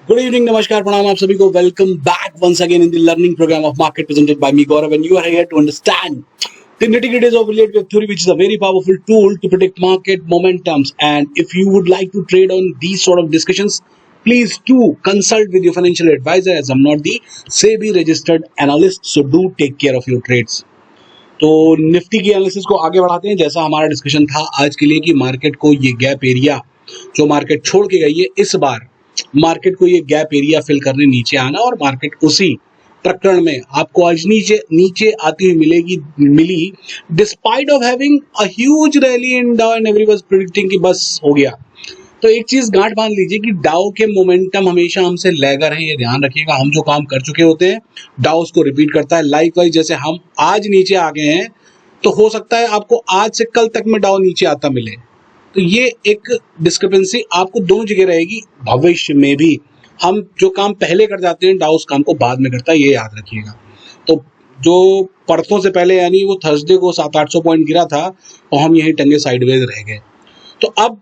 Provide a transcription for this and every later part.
Good evening, नमस्कार, प्रणाम आप सभी को। Welcome back once again in the learning programme of market presented by me Gaurav and you are here to understand the nitty-gritties of relate wave theory, which is a very powerful tool to predict market momentums. And if you would like to trade on these sort of discussions, please do consult with your financial advisor, as I'm not the SEBI registered analyst, so do take care of your trades. तो Nifty की analysis को आगे बढ़ाते हैं। जैसा हमारा discussion था आज के लिए कि मार्केट को ये गैप एरिया जो मार्केट छोड़ के गई है, इस बार मार्केट को ये गैप एरिया फिल करने नीचे आना, और मार्केट उसी प्रकरण में आपको आज नीचे नीचे आती हुई मिली despite of having a huge rally in Dow and every was predicting कि बस हो गया। तो एक चीज गांठ बांध लीजिए कि डाउ के मोमेंटम हमेशा हमसे लैगर है, ये ध्यान रखिएगा। हम जो काम कर चुके होते हैं डाउ उसको रिपीट करता है। लाइकवाइज जैसे हम आज नीचे आ गए हैं, तो हो सकता है आपको आज से कल तक में डाउ नीचे आता मिले। तो ये एक डिस्क्रिपेंसी आपको दोनों जगह रहेगी। भविष्य में भी हम जो काम पहले कर जाते हैं, डाउ उस काम को बाद में करता है, ये याद रखिएगा। तो जो परसों से पहले यानी वो थर्सडे को 700-800 पॉइंट गिरा था और हम यहीं टंगे साइडवेज रह गए। तो अब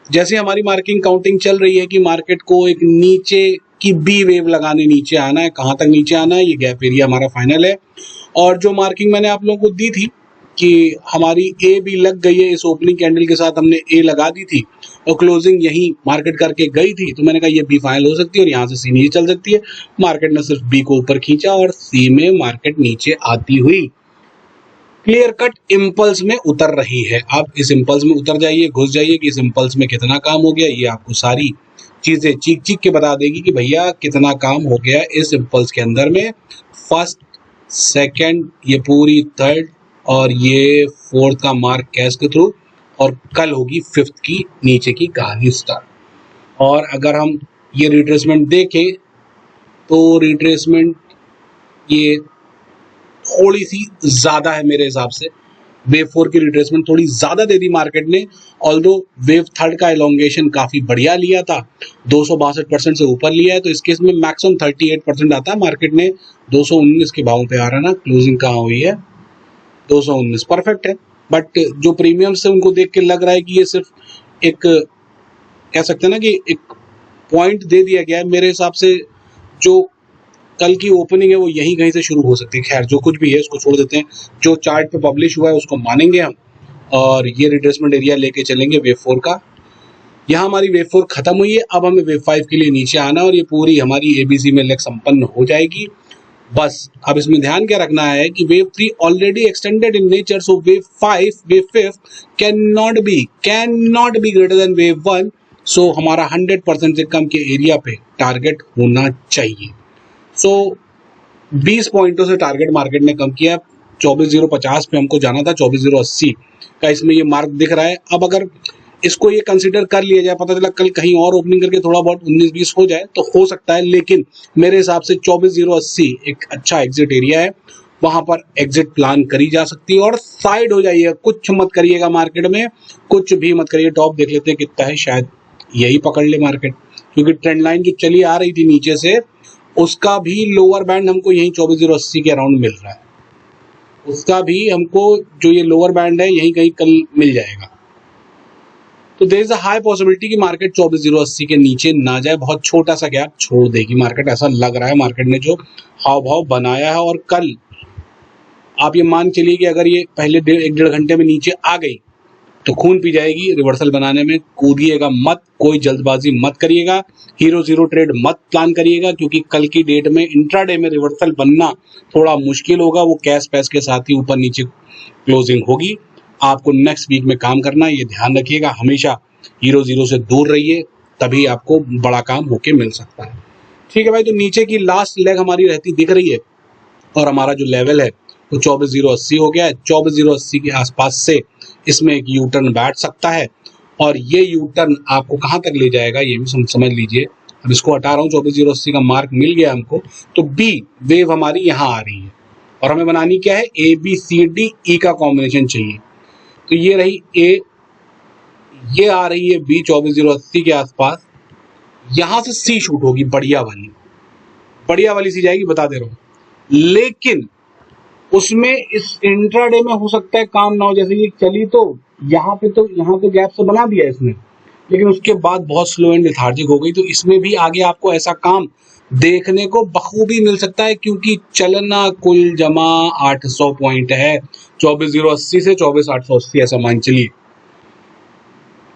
जैसे हमारी मार्किंग काउंटिंग चल रही है कि मार्केट को एक नीचे की बी वेव लगाने नीचे आना है। कहाँ तक नीचे आना है, ये गैप एरिया हमारा फाइनल है। और जो मार्किंग मैंने आप लोगों को दी थी कि हमारी ए भी लग गई है, इस ओपनिंग कैंडल के साथ हमने ए लगा दी थी और क्लोजिंग यही मार्केट करके गई थी, तो मैंने कहा ये बी फाइनल हो सकती है और यहाँ से सी नीचे चल सकती है। मार्केट ने सिर्फ बी को ऊपर खींचा और सी में मार्केट नीचे आती हुई क्लियर कट इम्पल्स में उतर रही है। आप इस इम्पल्स में उतर जाइए, घुस जाइए कि इस इम्पल्स में कितना काम हो गया। ये आपको सारी चीजें चीख चीख के बता देगी कि भैया कितना काम हो गया इस इम्पल्स के अंदर में। फर्स्ट, सेकंड, ये पूरी थर्ड और ये फोर्थ का मार्क कैश के थ्रू, और कल होगी फिफ्थ की नीचे की कहानी स्टार्ट। और अगर हम ये रिट्रेसमेंट देखें तो रिट्रेसमेंट ये थोड़ी सी ज्यादा है मेरे हिसाब से। वेव 4 की रिट्रेसमेंट थोड़ी ज्यादा दे दी मार्केट ने, ऑल्दो वेव थर्ड का एलोंगेशन काफी बढ़िया लिया था, 262% से ऊपर लिया है। तो इस केस में मैक्सिमम 38% आता है। मार्केट ने 219 के भावों पे आ रहा ना, क्लोजिंग कहाँ हुई है 219, परफेक्ट है। बट जो प्रीमियम से उनको देख के लग रहा है कि ये सिर्फ एक कह सकते हैं ना कि एक पॉइंट दे दिया गया है। मेरे हिसाब से जो कल की ओपनिंग है वो यहीं कहीं से शुरू हो सकती है। खैर जो कुछ भी है उसको छोड़ देते हैं, जो चार्ट पे पब्लिश हुआ है उसको मानेंगे हम, और ये रिट्रेसमेंट एरिया लेके चलेंगे वेव 4 का। यहाँ हमारी वेव 4 खत्म हुई है, अब हमें वेव 5 के लिए नीचे आना, और ये पूरी हमारी एबीसी में लेग संपन्न हो जाएगी। बस अब इसमें ध्यान क्या रखना है कि wave 3 already extended in nature, so wave 5 can not be greater than wave 1। सो हमारा 100% से कम के एरिया पे टारगेट होना चाहिए। सो 20 पॉइंटों से टारगेट मार्केट ने कम किया। 24,050 पे हमको जाना था, 24,080 का इसमें ये मार्क दिख रहा है। अब अगर इसको ये कंसीडर कर लिया जाए, पता चला कल कहीं और ओपनिंग करके थोड़ा बहुत 19-20 हो जाए तो हो सकता है, लेकिन मेरे हिसाब से 24,080 एक अच्छा एग्जिट एरिया है। वहां पर एग्जिट प्लान करी जा सकती है और साइड हो जाइए, कुछ मत करिएगा मार्केट में, कुछ भी मत करिए। टॉप देख लेते हैं कितना है, शायद यही पकड़ ले मार्केट, क्योंकि ट्रेंड लाइन जो चली आ रही थी नीचे से उसका भी लोअर बैंड हमको यही 24,080 के अराउंड मिल रहा है। उसका भी हमको जो ये लोअर बैंड है यही कहीं कल मिल जाएगा। तो there is a high possibility कि मार्केट 24,080 के नीचे ना जाए, बहुत छोटा सा गैप छोड़ देगी मार्केट, ऐसा लग रहा है। मार्केट ने जो हाव भाव बनाया है, और कल आप ये मान चलिए कि अगर ये पहले 1-1.5 घंटे में नीचे आ गई तो खून पी जाएगी रिवर्सल बनाने में। कूदिएगा मत, कोई जल्दबाजी मत करिएगा, हीरो जीरो ट्रेड मत प्लान करिएगा, क्योंकि कल की डेट में इंट्राडे में रिवर्सल बनना थोड़ा मुश्किल होगा। वो कैश पैस के साथ ही ऊपर नीचे क्लोजिंग होगी। आपको नेक्स्ट वीक में काम करना है, ये ध्यान रखिएगा। हमेशा हीरो जीरो से दूर रहिए, तभी आपको बड़ा काम होके मिल सकता है। ठीक है भाई, तो नीचे की लास्ट लेग हमारी रहती दिख रही है, और हमारा जो लेवल है वो 24,080 हो गया है। 24,080 के आसपास से इसमें एक यू टर्न बैठ सकता है, और ये यू टर्न आपको कहाँ तक ले जाएगा ये भी समझ लीजिए। अब इसको हटा रहा हूँ, 24,080 का मार्क मिल गया हमको, तो बी वेव हमारी यहाँ आ रही है, और हमें बनानी क्या है, A B C D E का कॉम्बिनेशन चाहिए। तो ये रही ए, ये आ रही है बी 24,080 के आसपास। यहां से सी शूट होगी, बढ़िया वाली सी जाएगी, बता दे रहा हूँ। लेकिन उसमें इस इंट्राडे में हो सकता है काम ना हो। जैसे ये चली तो यहाँ पे, तो यहाँ तो गैप से बना दिया इसने, लेकिन उसके बाद बहुत स्लो एंड लेथार्जिक हो गई। तो इसमें भी आगे आपको ऐसा काम देखने को बखूबी मिल सकता है, क्योंकि चलना कुल जमा 800 पॉइंट है, 24,080 से 24,880 ऐसा मान चलिए।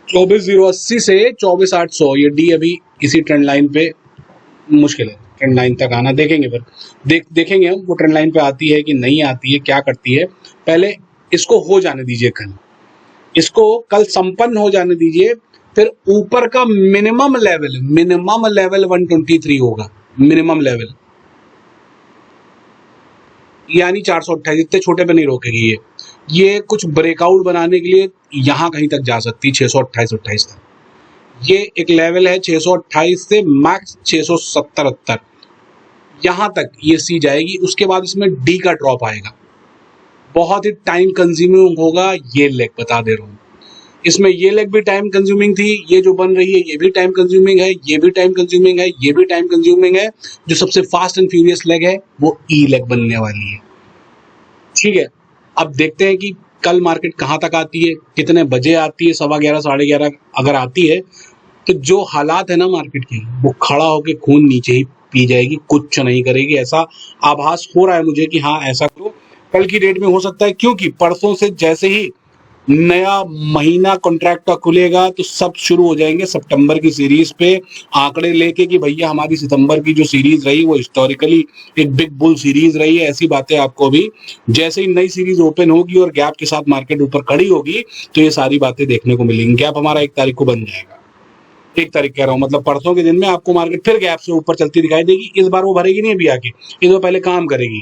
24,080 से 24,800 ये डी अभी इसी ट्रेंड लाइन पे मुश्किल है ट्रेंड लाइन तक आना। देखेंगे फिर देखेंगे हम वो ट्रेंड लाइन पे आती है कि नहीं आती है, क्या करती है। पहले इसको हो जाने दीजिए, इसको कल संपन्न हो जाने दीजिए। फिर ऊपर का मिनिमम लेवल 123 होगा, मिनिमम लेवल, यानी 428। इतने छोटे पे नहीं रोकेगी ये कुछ ब्रेकआउट बनाने के लिए यहां कहीं तक जा सकती है, 628 तक। ये एक लेवल है 628 से मैक्स 670 यहां तक ये सी जाएगी। उसके बाद इसमें डी का ड्रॉप आएगा, बहुत ही टाइम कंज्यूमिंग होगा। ये लेग बता दे रहा हूं, इसमें ये लेग भी टाइम कंज्यूमिंग थी, ये जो बन रही है ये भी टाइम कंज्यूमिंग है, ये भी टाइम कंज्यूमिंग है, ये भी टाइम कंज्यूमिंग है। जो सबसे फास्ट एंड फ्यूरियस लेग है वो ई लेग बनने वाली है। ठीक है, अब देखते हैं कि कल मार्केट कहां तक आती है, कितने बजे आती है। 11:15 11:30 अगर आती है तो जो हालात है ना मार्केट की, वो खड़ा होके खून नीचे ही पी जाएगी, कुछ नहीं करेगी। ऐसा आभास हो रहा है मुझे कि हाँ ऐसा तो कल की डेट में हो सकता है, क्योंकि परसों से जैसे ही नया महीना कॉन्ट्रैक्ट का खुलेगा तो सब शुरू हो जाएंगे सितंबर की सीरीज पे आंकड़े लेके कि भैया हमारी सितंबर की जो सीरीज रही वो हिस्टोरिकली एक बिग बुल सीरीज रही है। ऐसी बातें आपको भी जैसे ही नई सीरीज ओपन होगी और गैप के साथ मार्केट ऊपर खड़ी होगी तो ये सारी बातें देखने को मिलेंगी। गैप हमारा 1 तारीख को बन जाएगा, 1 तारीख कह रहा हूँ, मतलब परसों के दिन में आपको मार्केट फिर गैप से ऊपर चलती दिखाई देगी। इस बार वो भरेगी नहीं अभी आके, इस बार पहले काम करेगी,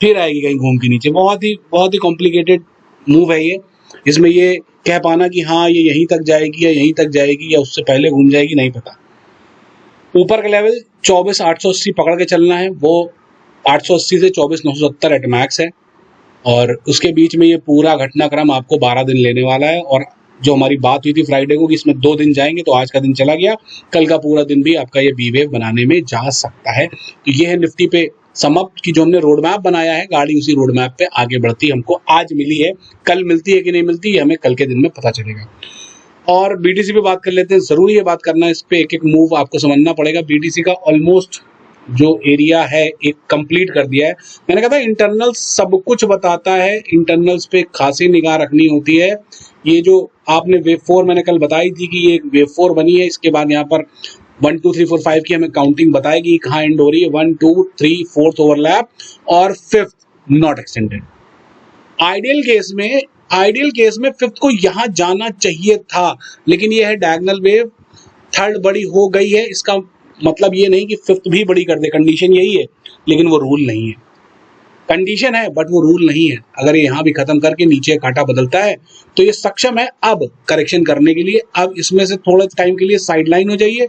फिर आएगी कहीं घूम के नीचे। बहुत ही कॉम्प्लिकेटेड मूव है ये। इसमें ये कह पाना कि हाँ ये यहीं तक जाएगी या यहीं तक जाएगी या उससे पहले घूम जाएगी, नहीं पता। ऊपर का लेवल 24,880 पकड़ के चलना है, वो 880 से 24,970 एट मैक्स है। और उसके बीच में ये पूरा घटनाक्रम आपको 12 दिन लेने वाला है। और जो हमारी बात हुई थी फ्राइडे को कि इसमें 2 दिन जाएंगे, तो आज का दिन चला गया, कल का पूरा दिन भी आपका ये बी वेव बनाने में जा सकता है। तो ये है निफ्टी पे समाप्त की जो हमने रोड मैप बनाया है, गाड़ी उसी रोड मैप पे आगे बढ़ती हमको आज मिली है। कल मिलती है कि नहीं मिलती है हमें कल के दिन में पता चलेगा। और बीटीसी पे बात कर लेते हैं, जरूरी है बात करना, इस पे एक एक मूव आपको समझना पड़ेगा। बीटीसी का ऑलमोस्ट जो एरिया है एक कंप्लीट कर दिया है। मैंने कहा था इंटरनल सब कुछ बताता है, इंटरनल्स पे खासी निगाह रखनी होती है। ये जो आपने वेव 4 मैंने कल बताई थी कि ये एक वेव 4 बनी है, इसके बाद यहाँ पर 1 2 3 4 5 की हमें काउंटिंग बताएगी कहाँ एंड हो रही है। 1 2 3 4th ओवरलैप और 5th not extended. Ideal case में 5th को यहाँ जाना चाहिए था, लेकिन ये है डायगोनल वेव, 3rd बड़ी हो गई है। इसका मतलब ये नहीं कि 5th भी बड़ी कर दे, कंडीशन यही है, लेकिन वो रूल नहीं है। कंडीशन है बट वो रूल नहीं है। अगर ये यहाँ भी खत्म करके नीचे कांटा बदलता है तो ये सक्षम है अब करेक्शन करने के लिए। अब इसमें से थोड़े टाइम के लिए साइडलाइन हो जाइए,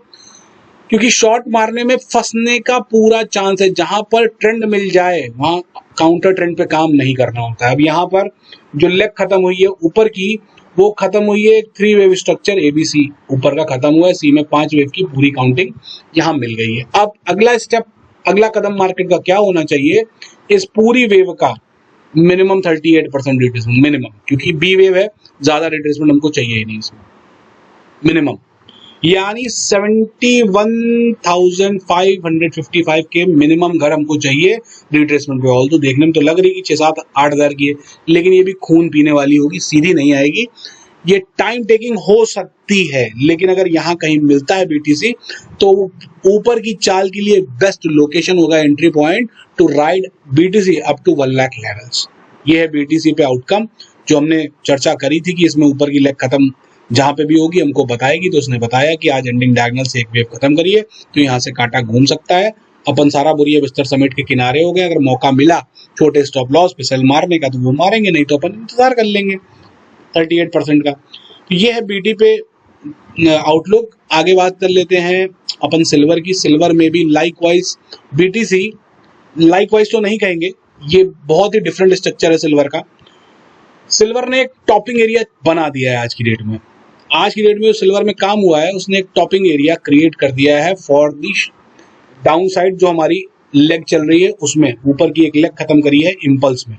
क्योंकि शॉर्ट मारने में फंसने का पूरा चांस है। जहां पर ट्रेंड मिल जाए वहां काउंटर ट्रेंड पे काम नहीं करना होता है। अब यहाँ पर जो लेग खत्म हुई है ऊपर की, वो खत्म हुई है 3 वेव स्ट्रक्चर एबीसी ऊपर का खत्म हुआ है, सी में 5 वेव की पूरी काउंटिंग यहाँ मिल गई है। अब अगला स्टेप, अगला कदम मार्केट का क्या होना चाहिए, इस पूरी वेव का मिनिमम 38% रिट्रेसमेंट मिनिमम, क्योंकि बी वेव है, ज्यादा रिट्रेसमेंट हमको चाहिए ही नहीं इसमें। मिनिमम यानी 71,555 के मिनिमम घर हमको चाहिए रिट्रेसमेंट पे। ऑल तो देखने में तो लग रही है कि 6-7-8 हज़ार की है, लेकिन ये भी खून पीने वाली होगी, सीधी नहीं आएगी। ये टाइम टेकिंग हो सकती है, लेकिन अगर यहाँ कहीं मिलता है बीटीसी तो ऊपर की चाल के लिए बेस्ट लोकेशन होगा entry point to ride BTC up to 1 lakh levels. ये है बीटीसी पे आउटकम जो हमने चर्चा करी थी कि इसमें ऊपर की लेग खत्म जहां पे भी होगी हमको बताएगी। तो उसने बताया कि आज एंडिंग डायगोनल से एक वेव खत्म करिए तो यहाँ से कांटा घूम सकता है। अपन सारा बुरिया बिस्तर समेट के किनारे हो गए। अगर मौका मिला छोटे स्टॉप लॉस पे सेल मारने का तो वो मारेंगे, नहीं तो अपन इंतजार कर लेंगे 38% का। तो ये है बीटी पे आउटलुक। आगे बात कर लेते हैं अपन सिल्वर की। सिल्वर में भी लाइकवाइज बीटीसी, लाइकवाइज तो नहीं कहेंगे, ये बहुत ही डिफरेंट स्ट्रक्चर है सिल्वर का। सिल्वर ने एक टॉपिंग एरिया बना दिया है आज की डेट में। आज की डेट में जो सिल्वर में काम हुआ है उसने एक टॉपिंग एरिया क्रिएट कर दिया है फॉर दी डाउन साइड। जो हमारी लेग चल रही है उसमें ऊपर की एक लेग खत्म करी है इम्पल्स में,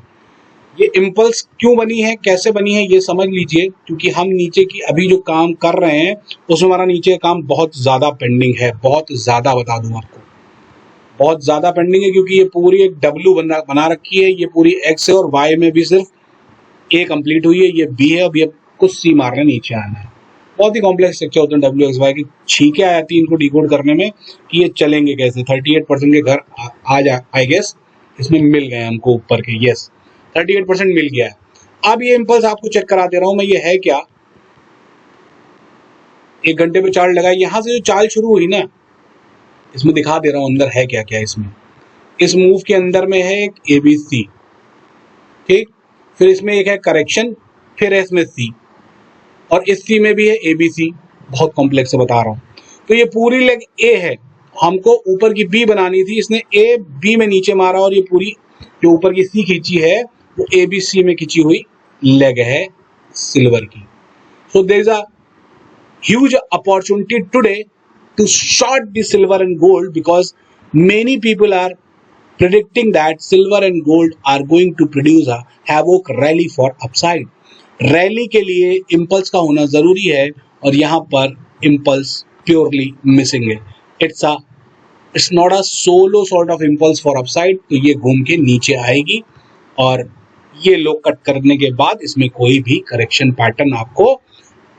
ये इम्पल्स क्यों बनी है, कैसे बनी है, ये समझ लीजिए। क्योंकि हम नीचे की अभी जो काम कर रहे हैं उसमें हमारा नीचे का काम बहुत ज़्यादा पेंडिंग है, बहुत ज़्यादा, बता दूं आपको, बहुत ज़्यादा पेंडिंग है। क्योंकि ये पूरी एक डब्ल्यू बना रखी है, ये पूरी एक्स है और वाई में भी सिर्फ ए कंप्लीट हुई है, ये बी है, अब ये कुछ सी मारना नीचे आना है। बहुत ही कॉम्प्लेक्स स्ट्रक्चर होते हैं डब्ल्यू एक्स वाई की, छींके आ जाती है इनको डिकोड करने में कि ये चलेंगे कैसे। 38% के घर आज आई गेस इसमें मिल गए हमको ऊपर के, यस 38% मिल गया है। अब ये इम्पल्स आपको चेक करा दे रहा हूं मैं, ये है क्या, 1 घंटे पे चार्ट लगा, यहां से जो चाल शुरू हुई ना, इसमें दिखा दे रहा हूं अंदर है क्या क्या इसमें। इस मूव के अंदर में है एक एबीसी, ठीक, फिर इसमें एक है करेक्शन, फिर है इसमें सी, और इस सी में भी है एबीसी। बहुत कॉम्प्लेक्स से बता रहा हूँ। तो ये पूरी लेग ए है, हमको ऊपर की बी बनानी थी, इसने ए बी में नीचे मारा और ये पूरी जो ऊपर की सी खींची है वो ए बी सी में खींची हुई लेग है सिल्वर की। So there is a huge opportunity today to short the silver and gold because many people are predicting that silver and gold are going to produce a havoc rally for upside. Rally के लिए impulse का होना जरूरी है और यहाँ पर impulse purely missing है। It's not a solo sort of impulse for upside. तो ये घूम के नीचे आएगी और ये लो कट करने के बाद इसमें कोई भी करेक्शन पैटर्न आपको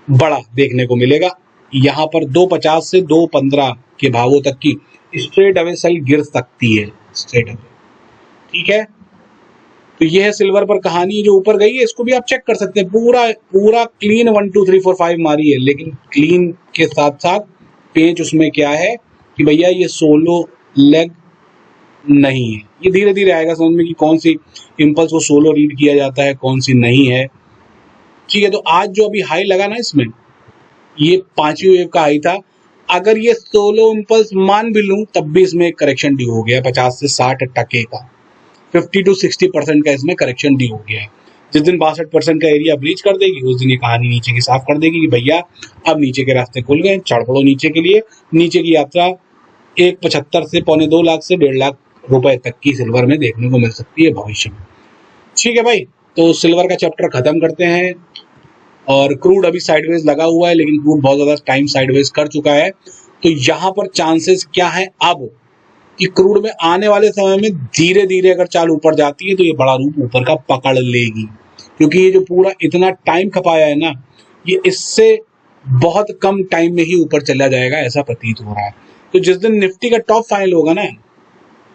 बड़ा देखने को मिलेगा। यहाँ पर 250 से 215 के भावों तक की स्ट्रेट अवे सेल गिर सकती है, स्ट्रेट अवे, ठीक है। तो ये है सिल्वर पर कहानी, जो ऊपर गई है इसको भी आप चेक कर सकते हैं। पूरा क्लीन 1 2 3 4 5 मारी है, लेकिन क्लीन के साथ साथ पेज उसमें क्या है कि भैया ये सोलो लेग नहीं है। ये धीरे धीरे आएगा समझ में कि कौन सी इम्पल्स को सोलो रीड किया जाता है, कौन सी नहीं है, ठीक है। तो आज जो अभी हाई लगा ना इसमें, ये 5वीं वेव का हाई था। अगर ये सोलो इम्पल्स मान भी लूं तब भी इसमें करेक्शन ड्यू हो गया 50 से 60% का, 50 to 60% का इसमें करेक्शन ड्यू हो गया है। जिस दिन 62% का एरिया ब्रीच कर देगी उस दिन ये कहानी नीचे की साफ कर देगी कि भैया अब नीचे के रास्ते खुल गए, चढ़ पड़ो नीचे के लिए। नीचे की यात्रा 1.75 से 1.25 लाख से 1.5 लाख रुपए तक की सिल्वर में देखने को मिल सकती है भविष्य में, ठीक है भाई। तो सिल्वर का चैप्टर खत्म करते हैं। और क्रूड अभी साइडवेज लगा हुआ है, लेकिन क्रूड बहुत ज्यादा टाइम साइडवेज कर चुका है। तो यहाँ पर चांसेस क्या है अब कि क्रूड में आने वाले समय में धीरे धीरे अगर चाल ऊपर जाती है तो ये बड़ा रूप ऊपर का पकड़ लेगी। क्योंकि ये जो पूरा इतना टाइम खपाया है ना, ये इससे बहुत कम टाइम में ही ऊपर चला जाएगा ऐसा प्रतीत हो रहा है। तो जिस दिन निफ्टी का टॉप फाइनल होगा ना,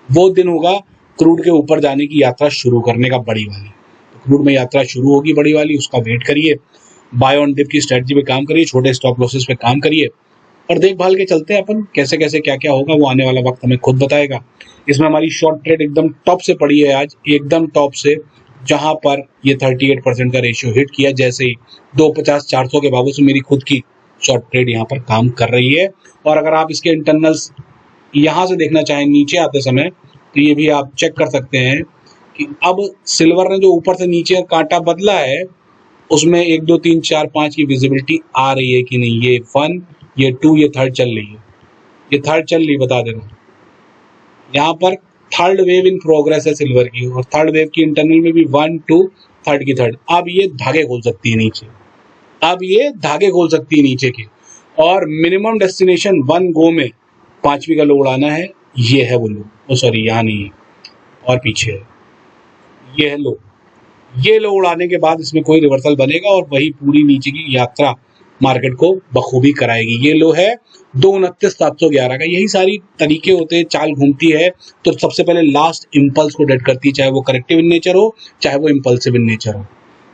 वो दिन होगा क्रूड के ऊपर जाने की यात्रा शुरू करने का, बड़ी वाली। तो क्रूड में यात्रा शुरू होगी बड़ी वाली, उसका वेट करिए, बाय ऑन डिप की स्ट्रेटजी पे काम करिए, छोटे स्टॉप लॉसेस पे काम करिए और देखभाल के चलते हैं अपन। कैसे कैसे क्या क्या होगा वो आने वाला वक्त हमें खुद बताएगा। इसमें हमारी शॉर्ट ट्रेड एकदम टॉप से पड़ी है आज, एकदम टॉप से, जहां पर ये 38% का रेशियो हिट किया। जैसे ही 250 400 के बाबू से मेरी खुद की शॉर्ट ट्रेड यहाँ पर काम कर रही है। और अगर आप इसके इंटरनल्स यहाँ से देखना चाहें नीचे आते समय, तो ये भी आप चेक कर सकते हैं कि अब सिल्वर ने जो ऊपर से नीचे कांटा बदला है उसमें 1 2 3 4 5 की विजिबिलिटी आ रही है कि नहीं। ये 1, ये 2, ये 3rd चल रही है, ये 3rd चल रही, बता दे रहा हूँ। यहाँ पर 3rd वेव इन प्रोग्रेस है सिल्वर की, और 3rd वेव की इंटरनल में भी 1 2 3rd की 3rd। अब ये धागे खोल सकती है नीचे, अब ये धागे खोल सकती है नीचे के, और मिनिमम डेस्टिनेशन 1 गो में 5वीं का लो उड़ाना है। ये है वो लो, ओ सॉरी यहाँ नहीं है और पीछे है, ये है लो। ये लो उड़ाने के बाद इसमें कोई रिवर्सल बनेगा और वही पूरी नीचे की यात्रा मार्केट को बखूबी कराएगी। ये लो है 229,711 का। यही सारी तरीके होते हैं, चाल घूमती है तो सबसे पहले लास्ट इम्पल्स को डेट करती है, चाहे वो करेक्टिव इन नेचर हो चाहे वो इम्पल्सिव इन नेचर हो।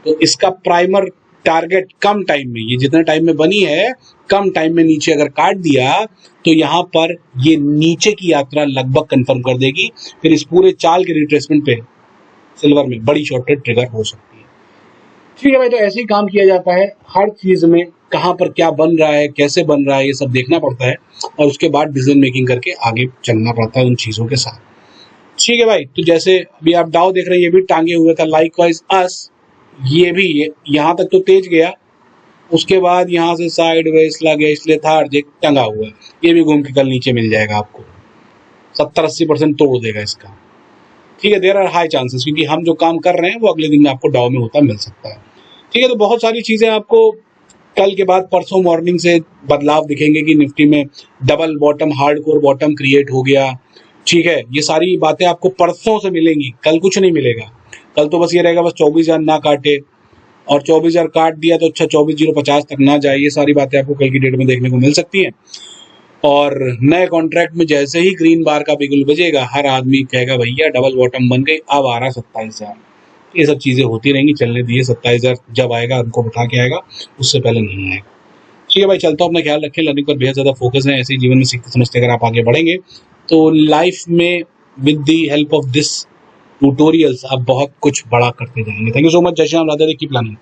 तो इसका प्राइमर टारगेट कम टाइम में, ये जितना टाइम में बनी है कम टाइम में नीचे अगर काट दिया तो यहाँ पर ये नीचे की यात्रा लगभग कंफर्म कर देगी। फिर इस पूरे चाल के रिट्रेसमेंट पे सिल्वर में बड़ी शॉर्ट ट्रिगर हो सकती है, ठीक है भाई। तो ऐसे ही काम किया जाता है हर चीज में, कहाँ पर क्या बन रहा है, कैसे बन रहा है, ये सब देखना पड़ता है और उसके बाद डिसीजन मेकिंग करके आगे चलना पड़ता है उन चीजों के साथ, ठीक है भाई। तो जैसे अभी आप डाउ देख रहे हैं, ये भी टांगे हुए था, लाइकवाइज अस, ये भी यहाँ तक तो तेज गया, उसके बाद यहाँ से साइड वेज लग गया, इसलिए था टंगा हुआ है। ये भी घूम के कल नीचे मिल जाएगा आपको, 70-80% तोड़ देगा इसका। ठीक है, देयर आर हाई चांसेस, क्योंकि हम जो काम कर रहे हैं वो अगले दिन में आपको डाउ में होता मिल सकता है। ठीक है, तो बहुत सारी चीजें आपको कल के बाद परसों मॉर्निंग से बदलाव दिखेंगे कि निफ्टी में double bottom, hardcore bottom create हो गया। ठीक है, ये सारी बातें आपको परसों से मिलेंगी, कल कुछ नहीं मिलेगा। कल तो बस ये रहेगा बस 24,000 ना काटे, और 24,000 काट दिया तो अच्छा 24,050 तक ना जाए। ये सारी बातें आपको कल की डेट में देखने को मिल सकती हैं। और नए कॉन्ट्रैक्ट में जैसे ही ग्रीन बार का बिगुल बजेगा, हर आदमी कहेगा भैया डबल बॉटम बन गई, अब आ रहा 27,000। ये सब चीजें होती रहेंगी, चलने दिए। 27,000 जब आएगा उनको बिठा के आएगा, उससे पहले नहीं आएगा। ठीक है भाई, चलता हूँ, अपना ख्याल रखें। लर्निंग पर बेहद ज्यादा फोकस है। ऐसे ही जीवन में सीखते समझते अगर आप आगे बढ़ेंगे तो लाइफ में with the help of this tutorials आप बहुत कुछ बड़ा करते जाएंगे। Thank you so much. जय श्री राम, राधे राधे, कीप लर्निंग।